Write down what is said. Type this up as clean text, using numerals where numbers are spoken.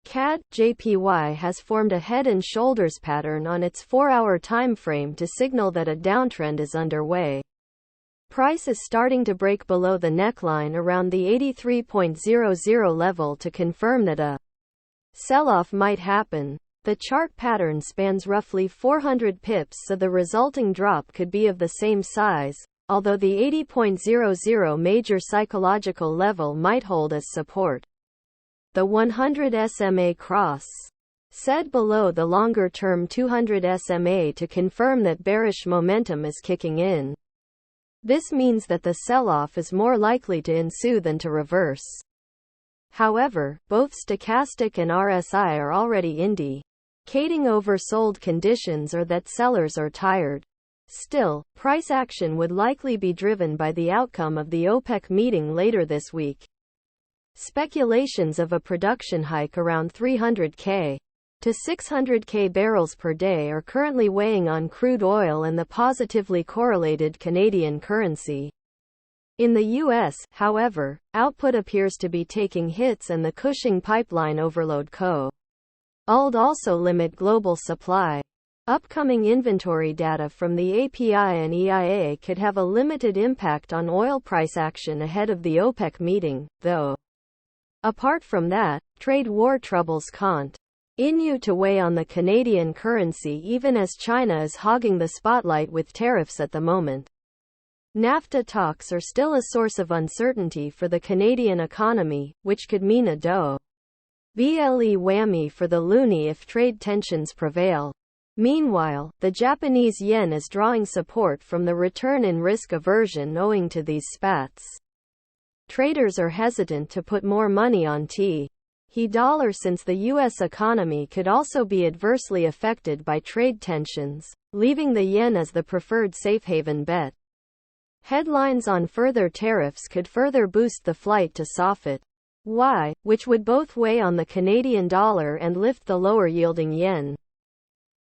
CAD JPY has formed a head and shoulders pattern on its 4-hour time frame to signal that a downtrend is underway. Price is starting to break below the neckline around the 83.00 level to confirm that a sell-off might happen. The chart pattern spans roughly 400 pips, so the resulting drop could be of the same size, although the 80.00 major psychological level might hold as support. The 100 SMA cross said below the longer-term 200 SMA to confirm that bearish momentum is kicking in. This means that the sell-off is more likely to ensue than to reverse. However, both stochastic and RSI are already indicating oversold conditions or that sellers are tired. Still, price action would likely be driven by the outcome of the OPEC meeting later this week. Speculations of a production hike around 300,000 to 600,000 barrels per day are currently weighing on crude oil and the positively correlated Canadian currency. In the U.S., however, output appears to be taking hits and the Cushing pipeline overload could also limit global supply. Upcoming inventory data from the API and EIA could have a limited impact on oil price action ahead of the OPEC meeting, though. Apart from that, trade war troubles continue to weigh on the Canadian currency even as China is hogging the spotlight with tariffs at the moment. NAFTA talks are still a source of uncertainty for the Canadian economy, which could mean a BLE whammy for the loonie if trade tensions prevail. Meanwhile, the Japanese yen is drawing support from the return in risk aversion owing to these spats. Traders are hesitant to put more money on the dollar since the U.S. economy could also be adversely affected by trade tensions, leaving the yen as the preferred safe haven bet. Headlines on further tariffs could further boost the flight to soffit Y, which would both weigh on the Canadian dollar and lift the lower-yielding yen.